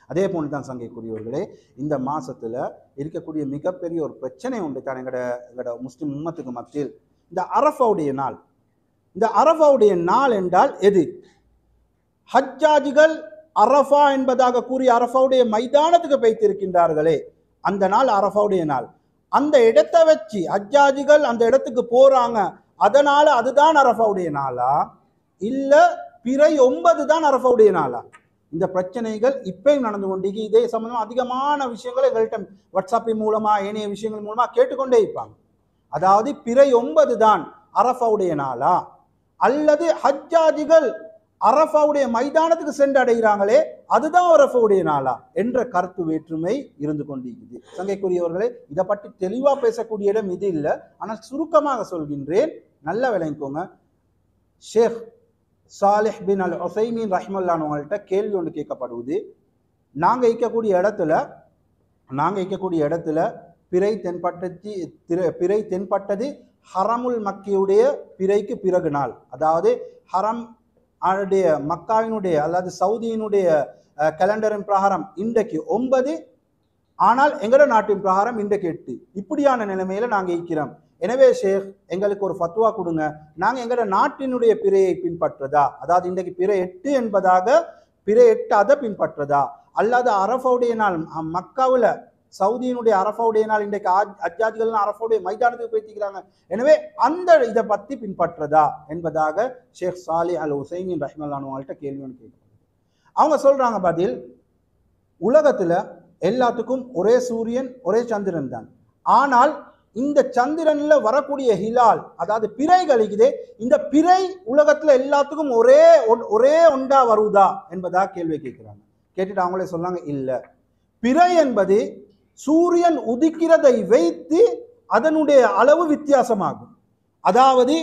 அதே போன்று தான் சங்கைக்குரியவர்களே, இந்த மாசத்துல இருக்கக்கூடிய மிகப்பெரிய ஒரு பிரச்சனை உண்டு தான் எங்கட முஸ்லிம் உம்மத்துக்கு மத்தியில். இந்த அரஃபாவுடைய நாள். இந்த அரஃபாவுடைய நாள் என்றால் எது? ஹஜ்ஜாஜிகள் அரஃபா என்பதாக கூறி அரஃபாவுடைய மைதானத்துக்கு வைத்திருக்கின்றார்களே, அந்த நாள் அரஃபாவுடைய நாள். அந்த இடத்தை வச்சு ஹஜ்ஜாஜிகள் அந்த இடத்துக்கு போறாங்க, அதனால அதுதான் அரஃபாவுடைய நாளா, இல்ல பிறை 9 தான் அரஃபாவுடைய நாளா? இந்த பிரச்சனைகள் இப்பயும் நடந்து கொண்டிருக்கு. இதே சம்பந்தம் அதிகமான விஷயங்களை எங்கள்கிட்ட வாட்ஸ்அப்பின் மூலமா ஏனைய விஷயங்கள் மூலமா கேட்டுக்கொண்டே இருப்பாங்க. அதாவது பிறை 9 தான் அரஃபாவுடைய நாளா, அல்லது ஹஜ்ஜாஜிகள் அரஃபாவுடைய மைதானத்துக்கு சென்று அடைகிறாங்களே அதுதான் அரஃபாவுடைய நாளா என்ற கருத்து வேற்றுமை இருந்து கொண்டிருக்கிறது. சங்கைக்குரியவர்களே, இதை பற்றி தெளிவா பேசக்கூடிய இடம் இது இல்லை. ஆனால் சுருக்கமாக சொல்கின்றேன், நல்லா விளங்கிக்கோங்க. ஷேக் சாலிஹ் பின் அல் உசைமீன் ரஹ்மத்துல்லாஹி கேள்வி ஒன்று கேட்கப்படுவது, நாங்கள் இருக்கக்கூடிய இடத்துல பிறை தென்பட்டது ஹரமுல் மக்கியுடைய பிறைக்கு பிறகு நாள். அதாவது ஹரம் மக்காவினுடைய அல்லது சவுதியினுடைய கேலண்டரின் பிரகாரம் இன்றைக்கு 9, ஆனால் எங்களோட நாட்டின் பிரகாரம் இன்றைக்கு 8. இப்படியான நிலைமையில நாங்கள் இருக்கிறோம். எனவே ஷேக், எங்களுக்கு ஒரு ஃபத்வா கொடுங்க. நாங்கள் எங்களோட நாட்டினுடைய பிறையை பின்பற்றுறதா, அதாவது இன்றைக்கு பிறை 8 என்பதாக பிறை 8 அதை பின்பற்றுறதா, அல்லது அரஃபாவுடைய நாள் மக்காவில் சவுதியினுடைய அரஃபாவுடைய நாள் இன்றைக்கு ஹஜ்ஜாஜிகள் அரஃபாவுடைய மைதானத்துக்கு போய்த்திக்கிறாங்க, எனவே அந்த இதை பற்றி பின்பற்றுறதா என்பதாக ஷேக் சாலிஹ் அல் உசைமீன் ரஹ்மத்துல்லாஹி கேள்வி ஒன்று கேட்கப்படுது. அவங்க சொல்றாங்க, பதில், உலகத்துல எல்லாத்துக்கும் ஒரே சூரியன் ஒரே சந்திரன் தான். ஆனால் இந்த சந்திரன்ல வரக்கூடிய ஹிலால், அதாவது பிறைகள் இருக்குது, இந்த பிறை உலகத்துல எல்லாத்துக்கும் ஒரே ஒன்றா வருவதா என்பதாக கேள்வி கேட்கிறாங்க. கேட்டுட்டு அவங்களே சொன்னாங்க, இல்ல, பிறை என்பது சூரியன் உதிக்கிறதை வைத்து அதனுடைய அளவு வித்தியாசமாகும். அதாவது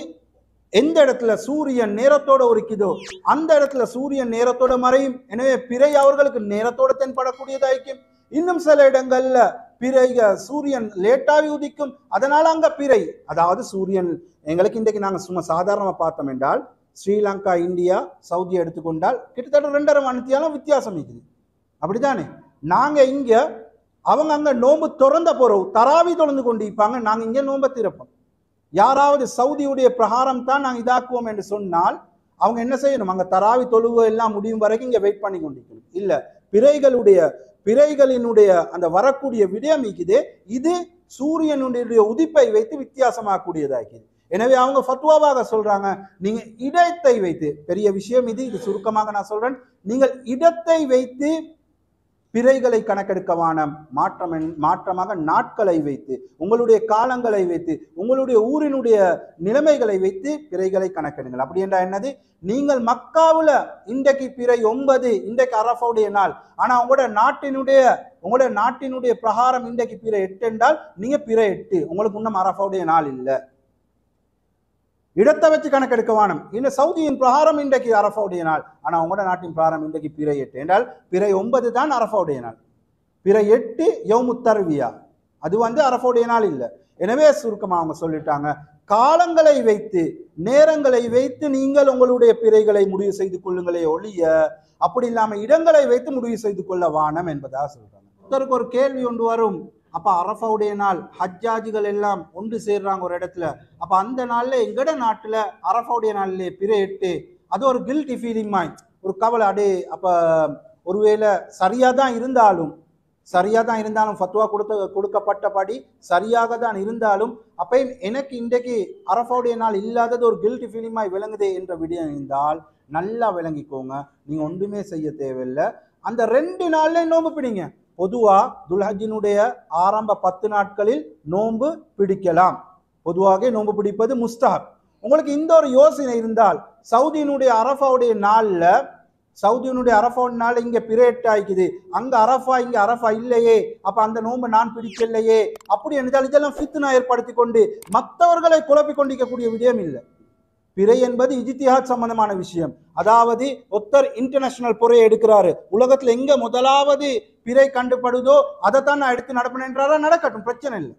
எந்த இடத்துல சூரியன் நேரத்தோட உரிக்குதோ அந்த இடத்துல சூரியன் நேரத்தோட மறையும். எனவே பிறை அவர்களுக்கு நேரத்தோட தென்படக்கூடியதாய்க்கும். இன்னும் சில இடங்கள்ல சூரியன் லேட்டாவி உதிக்கும், அதனால அங்க பிறை, அதாவது சூரியன் எங்களுக்கு இன்றைக்கு நாங்க சும்மா சாதாரணமா பார்த்தோம் என்றால் ஸ்ரீலங்கா, இந்தியா, சவுதி எடுத்துக்கொண்டால் கிட்டத்தட்ட 2.5 மணித்தியாலும் வித்தியாசம் இருக்குது. அப்படித்தானே? நாங்க இங்க அவங்க அங்க நோன்பு திறந்த போறோம், தராவி தொடர்ந்து கொண்டு இருப்பாங்க, நாங்க இங்க நோன்பை திறப்போம். யாராவது சவுதியுடைய பிரகாரம் தான் நாங்க இதாக்குவோம் என்று சொன்னால் அவங்க என்ன செய்யணும்? அங்க தராவி தொழுவு எல்லாம் முடியும் வரைக்கும் இங்க வெயிட் பண்ணி கொண்டிருக்கணும். இல்ல, பிறைகளினுடைய அந்த வரக்கூடிய விடயம் இருக்குது, இது சூரியனுடைய உதிப்பை வைத்து வித்தியாசமாகக்கூடியதாக்குது. எனவே அவங்க ஃபத்வாவாக சொல்றாங்க, நீங்க இடத்தை வைத்து, பெரிய விஷயம் இது சுருக்கமாக நான் சொல்றேன், நீங்கள் இடத்தை வைத்து பிறைகளை கணக்கெடுக்கவான மாற்றமாக நாட்களை வைத்து, உங்களுடைய காலங்களை வைத்து, உங்களுடைய ஊரினுடைய நிலைமைகளை வைத்து பிறைகளை கணக்கெடுங்கள். அப்படி என்றால் என்னது? நீங்கள் மக்காவுல இன்றைக்கு பிறை 9, இன்றைக்கு அரஃபாவுடைய நாள், ஆனா உங்களோட நாட்டினுடைய பிரகாரம் இன்றைக்கு பிறை 8 என்றால் நீங்க பிறை 8, உங்களுக்கு இன்னும் அரஃபாவுடைய நாள் இல்லை. இடத்தை வச்சு கணக்கெடுக்க வானம். இந்த சவுதியின் பிரகாரம் இன்றைக்கு அரஃபாவுடைய நாள், ஆனா உங்களோட நாட்டின் பிரகாரம் இன்றைக்கு பிறை 8 என்றால் பிறை 9 தான் அரஃபாவுடைய நாள். பிறை 8 யௌமுத் தர்வியா, அது அரஃபாவுடைய நாள் இல்லை. எனவே சுருக்கமா அவங்க சொல்லிட்டாங்க, காலங்களை வைத்து நேரங்களை வைத்து நீங்கள் உங்களுடைய பிறைகளை முடிவு செய்து கொள்ளுங்களே ஒழிய அப்படி இல்லாம இடங்களை வைத்து முடிவு செய்து கொள்ள வானம் என்பதாக சொல்றாங்க. ஒருத்தருக்கு ஒரு கேள்வி ஒன்று வரும், அப்ப அரஃபாவுடைய நாள் ஹஜ்ஜாஜிகள் எல்லாம் ஒன்று சேர்றாங்க ஒரு இடத்துல, அப்ப அந்த நாள்ல எங்கட நாட்டுல அரஃபாவுடைய நாள்ல பிறை 8, அது ஒரு கில்ட்டி ஃபீலிங் மாதிரி ஒரு கவலை. அப்ப ஒருவேளை சரியா தான் இருந்தாலும் ஃபத்வா கொடுக்கப்பட்டபடி சரியாக தான் இருந்தாலும் அப்ப எனக்கு இன்றைக்கு அரஃபாவுடைய நாள் இல்லாதது ஒரு கில்ட்டி ஃபீலிங் மாதிரி விளங்குதே என்ற விடயம் இருந்தால் நல்லா விளங்கிக்கோங்க, நீங்க ஒன்றுமே செய்ய தேவையில்லை. அந்த 2 நாள்ல நோம்பு பிடிங்க. பொதுவா துல்ஹஜ்ஜினுடைய ஆரம்ப 10 நாட்களில் நோன்பு பிடிக்கலாம். பொதுவாக நோன்பு பிடிப்பது முஸ்தஹப். உங்களுக்கு இந்த ஒரு யோசனை இருந்தால், சவுதியினுடைய அரஃபாவுடைய நாள் இங்க பிறை 8 ஆயிக்குது, அங்க அரஃபா இங்க அரஃபா இல்லையே, அப்ப அந்த நோன்பு நான் பிடிக்கலையே அப்படி என்றால் இதெல்லாம் ஃபித்னா ஏற்படுத்தி கொண்டு மற்றவர்களை குழப்பிக் கொண்டிருக்கக்கூடிய விடயம் இல்லை. பிறை என்பது இஜ்திஹாத் சம்பந்தமான விஷயம். அதாவது ஒருத்தர் இன்டர்நேஷனல் பொறையை எடுக்கிறாரு, உலகத்துல எங்க முதலாவது பிறை கண்டுபடுதோ அதைத்தான் நான் எடுத்து நடப்பேன்றாரா, நடக்கட்டும், பிரச்சனை இல்லை.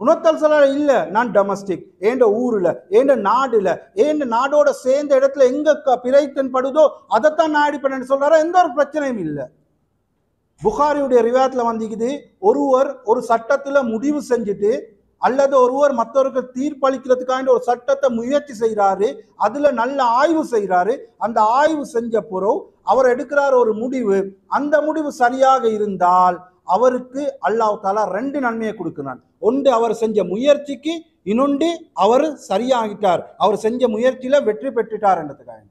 உணர்த்தல் சொல்ல இல்ல, நான் டொமஸ்டிக் ஏண்ட ஊர்ல ஏண்ட நாடுல ஏண்ட நாடோட சேர்ந்த இடத்துல எங்க பிறை தென்படுதோ அதைத்தான் நான் அடிப்பேன் சொல்றாரா, எந்த ஒரு பிரச்சனையும் இல்லை. புகாரியுடைய ரிவாயத்துல வந்திக்குது, ஒருவர் ஒரு சட்டத்துல முடிவு செஞ்சுட்டு அல்லது ஒருவர் மற்றவருக்கு தீர்ப்பளிக்கிறதுக்காக ஒரு சட்டத்தை முயற்சி செய்கிறாரு, அதுல நல்ல ஆய்வு செய்கிறாரு. அந்த ஆய்வு செஞ்ச பிறகு அவர் எடுக்கிறார் ஒரு முடிவு. அந்த முடிவு சரியாக இருந்தால் அவருக்கு அல்லாஹ் தாலா 2 நன்மையை கொடுக்கிறான். ஒன்று அவர் செஞ்ச முயற்சிக்கு, இன்னொன்று அவர் சரியாகிட்டார், அவர் செஞ்ச முயற்சியில வெற்றி பெற்றுட்டார் என்றதுக்காக.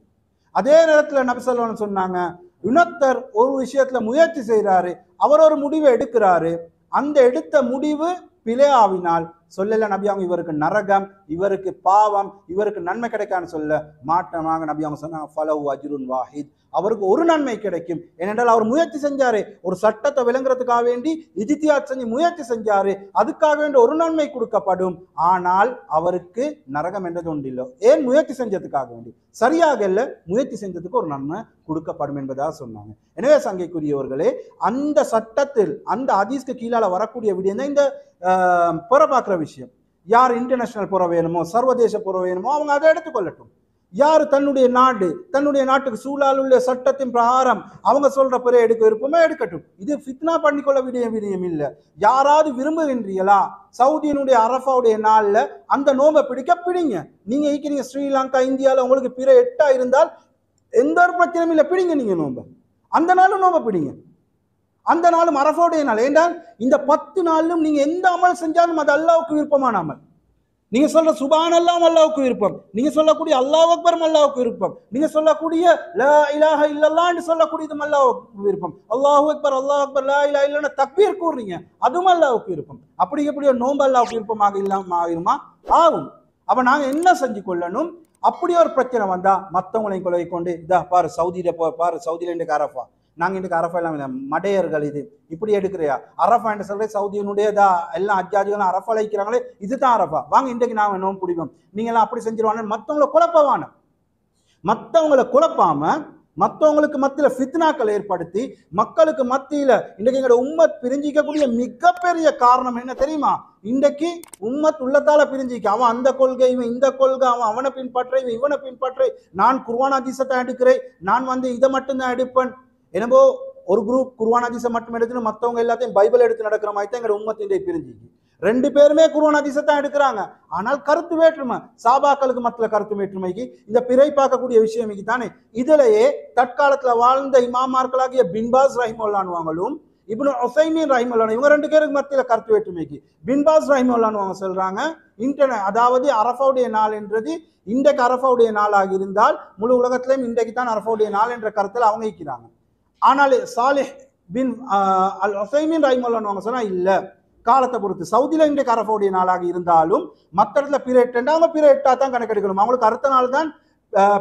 அதே நேரத்தில் நபி ஸல்லல்லாஹு அலைஹி வஸல்லம் சொன்னாங்க, இன்னொருத்தர் ஒரு விஷயத்துல முயற்சி செய்கிறாரு, அவர் ஒரு முடிவை எடுக்கிறாரு, அந்த எடுத்த முடிவு பிழையாவினால் சொல்லல நபி அவங்க இவருக்கு நரகம், இவருக்கு பாவம், இவருக்கு நன்மை கிடைக்கான்னு சொல்ல மாட்டமாக நபி அவங்க சொன்னாங்க, ஃபலஹு அஜ்ருன் வாஹித், அவருக்கு ஒரு நன்மை கிடைக்கும். ஏனென்றால் அவர் முயற்சி செஞ்சாரு, ஒரு சட்டத்தை விளங்குறதுக்காக வேண்டி இஜ்திஹாத் செஞ்சு முயற்சி செஞ்சாரு, அதுக்காக வேண்டி ஒரு நன்மை கொடுக்கப்படும். ஆனால் அவருக்கு நரகம் என்றது ஒன்று இல்லை. ஏன்? முயற்சி செஞ்சதுக்காக வேண்டி. சரியாக இல்லை, முயற்சி செஞ்சதுக்கு ஒரு நன்மை கொடுக்கப்படும் என்பதாக சொன்னாங்க. எனவே சங்கைக்குரியவர்களே, அந்த சட்டத்தில் அந்த ஹதீஸ்க்கு கீழால வரக்கூடிய விடயம் தான் இந்த புற பார்க்குற விஷயம். யார் இன்டர்நேஷனல் புற வேணுமோ, சர்வதேச புற வேணுமோ, அவங்க அதை எடுத்துக்கொள்ளட்டும். யார் தன்னுடைய நாடு, தன்னுடைய நாட்டுக்கு சூழல் உள்ள சட்டத்தின் பிரகாரம் அவங்க சொல்ற பிற எடுக்க விருப்பமே எடுக்கட்டும். இது ஃபித்னா பண்ணிக்கொள்ள விடயம் இல்லை. யாராவது விரும்புகின்றீங்களா, சவுதியினுடைய அரஃபாவுடைய நாள்ல அந்த நோம்பை பிடிங்க. நீங்க இருக்கிறீங்க ஸ்ரீலங்கா, இந்தியாவில் உங்களுக்கு பிற 8 இருந்தால் எந்த ஒரு பிரச்சனையும் இல்லை, பிடிங்க நீங்க நோம்பை. அந்த நாளும் நோம்பை பிடிங்க, அந்த நாளும் அரஃபாவுடைய நாள். ஏன்றால் இந்த 10 நாளிலும் நீங்க எந்த அமல் செஞ்சாலும் அது அல்லாஹ்வுக்கு விருப்பமான அமல். நீங்க சொல்ற சுபான் அல்லாஹ் அல்லாஹ்வுக்கு விருப்பம், நீங்க சொல்லக்கூடிய அல்லாஹ் அக்பர் அல்லாஹ்வுக்கு விருப்பம், நீங்க சொல்லக்கூடிய லா இலாஹ இல்லல்லாஹ் என்று சொல்லக்கூடியது அல்லாஹ்வுக்கு விருப்பம், அல்லாஹு அக்பர் லா இலாஹ இல்லல்லாஹ் தக்பீர் கூறுறீங்க, அதுவும் அல்லாஹ்வுக்கு விருப்பம். அப்படி எப்படி ஒரு நோன்பு அல்லாஹ்வுக்கு விருப்பமாக இல்லாம ஆகுமா? ஆகும். அப்ப நாங்க என்ன செஞ்சு கொள்ளணும்? அப்படி ஒரு பிரச்சனை வந்தா மற்றவங்களையும் கொலை கொண்டு இதா பாரு சவுதியில பாரு, சவுதியில இன்றைக்கு அரஃபா, நாங்க இன்றைக்கு அரஃபா எல்லாம் மடையர்கள், இது இப்படி எடுக்கிறியா? அரஃபா என்று சொல்ற சவுதியினுடைய எல்லாம் அஜாஜிகளும் அரஃபா அழைக்கிறாங்களே, இதுதான் அரஃபா, வாங்க இன்றைக்கு நாங்க நோம்பு பிடிப்போம், நீங்க எல்லாம் அப்படி செஞ்சிருவாங்க. மற்றவங்களை குழப்பவான, மற்றவங்களை குழப்பாம மற்றவங்களுக்கு மத்தியில ஃபித்னாக்கள் ஏற்படுத்தி மக்களுக்கு மத்தியில இன்றைக்கு எங்களோட உம்மத் பிரிஞ்சிக்கக்கூடிய மிகப்பெரிய காரணம் என்ன தெரியுமா? இன்றைக்கு உம்மத் உள்ளத்தால பிரிஞ்சிக்க, அவன் அந்த கொள்கை, இவன் இந்த கொள்கை, அவன் அவனை பின்பற்ற, இவன் இவனை பின்பற்ற, நான் குர்ஆன் ஹதீஸை எடுக்கிறேன், நான் இதை மட்டும்தான் எடுப்பேன். என்னவோ ஒரு குரூப் குர்ஆன் ஹதீஸை மட்டும் எடுத்துன்னு மற்றவங்க எல்லாத்தையும் பைபிள் எடுத்து நடக்கிற மாதிரி தான் எங்களோட உம்மத் இன்றைக்கு பிரிஞ்சிக்கு. 2 பேருமே குர்ஆன் ஹதீஸை தான் எடுக்கிறாங்க, ஆனால் கருத்து வேற்றுமை, சாபாக்களுக்கு மத்தியில கருத்து வேற்றுமைக்கு இந்த பிறை பார்க்கக்கூடிய விஷயம் தானே. இதிலேயே தற்காலத்துல வாழ்ந்த இமாமார்களாகிய பின் பாஸ் ரஹிமஹுல்லாஹ்வாங்களும் இப்னு உஸைமீன் ரஹிமஹுல்லாஹ், இவங்க 2 பேருக்கு மத்தியில கருத்து வேற்றுமைக்கு பின் பாஸ் ரஹிமஹுல்லாஹ்வாங்க சொல்றாங்க, அதாவது அரஃபாவுடைய நாள் என்றது இன்றைக்கு அரஃபாவுடைய நாளாக இருந்தால் முழு உலகத்திலையும் இன்றைக்கு தான் அரஃபாவுடைய நாள் என்ற கருத்தில் அவங்க இருக்கிறாங்க. ஆனால் சாலிஹ் பின் அல் உஸைமீன் ரஹிமஹுல்லாஹ்வாங்க சொன்னா இல்ல, காலத்தை பொறுத்து சவுதியில இன்றைக்கு அரஃபாவுடைய நாளாக இருந்தாலும் மற்ற இடத்துல பிற 8 அவங்க பிற 8 தான் கணக்கெடுக்கணும். அவங்களுக்கு அடுத்த நாள் தான்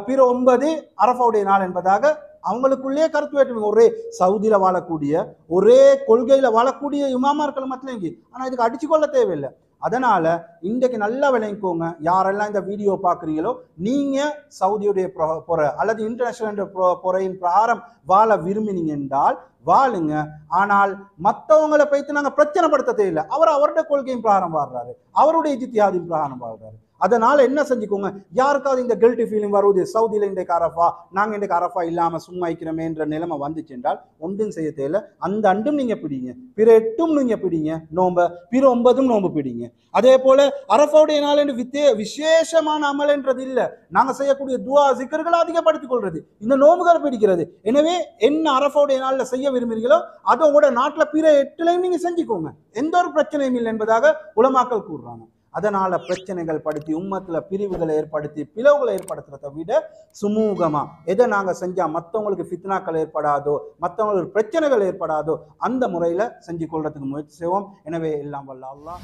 பிற 9 அரஃபாவுடைய நாள் என்பதாக அவங்களுக்குள்ளே கருத்து வேற்றுமை. ஒரே சவுதியில வாழக்கூடிய ஒரே கொள்கையில வாழக்கூடிய இமாமார்கள் மட்டும் இங்கே, ஆனா இதுக்கு அடிச்சு கொள்ள தேவையில்லை. அதனால இன்றைக்கு நல்லா விளங்கிக்கோங்க, யாரெல்லாம் இந்த வீடியோ பார்க்குறீங்களோ, நீங்க சவுதியுடைய பொறை அல்லது இன்டர்நேஷனல் பொறையின் பிரகாரம் வாழ விரும்பினீங்க என்றால் வாழுங்க. ஆனால் மற்றவங்களை பைத்து நாங்கள் பிரச்சனைப்படுத்த தேவையில்லை. அவர் அவருடைய கொள்கையின் பிரகாரம் வாழ்றாரு, அவருடைய இஜ்திஹாதின் பிரகாரம் வாழ்றாரு. அதனால என்ன செஞ்சுக்கோங்க, யாருக்காவது இந்த கில்ட்டி ஃபீலிங் வருவது, சவுதியில இன்றைக்கு அரஃபா, நாங்கள் இன்றைக்கு அரஃபா இல்லாம சும்மா இருக்கிறோமே என்ற நிலைமை வந்துச்சு என்றால் ஒன்றும் செய்ய தேவையில்லை. அந்த அண்டும் நீங்க பிடிங்க, பிற 8 நீங்க பிடிங்க நோம்ப, பிற 9 நோம்பு பிடிங்க. அதே போல அரஃபாவுடைய நாள் என்று விசேஷமான அமல் என்றது இல்லை, நாங்க செய்யக்கூடிய துஆ ஜிக்ர்களை அதிகப்படுத்திக் கொள்றது, இந்த நோம்புகளை பிடிக்கிறது. எனவே என்ன அரஃபாவுடைய நாள்ல செய்ய விரும்புகிறீங்களோ அதை உங்களோட நாட்டுல பிற 8 நீங்க செஞ்சுக்கோங்க, எந்த ஒரு பிரச்சனையும் இல்லை என்பதாக உலமாக்கள் கூறுறாங்க. அதனால பிரச்சனைகள் படுத்தி உம்மத்துல பிரிவுகளை ஏற்படுத்தி பிளவுகளை ஏற்படுத்துறதை விட சுமூகமா எதை நாங்க செஞ்சா மற்றவங்களுக்கு ஃபித்னாக்கள் ஏற்படாதோ, மற்றவங்களுக்கு பிரச்சனைகள் ஏற்படாதோ அந்த முறையில செஞ்சு கொள்றதுக்கு முயற்சி செய்வோம். எனவே எல்லாம் வல்ல அல்லாஹ்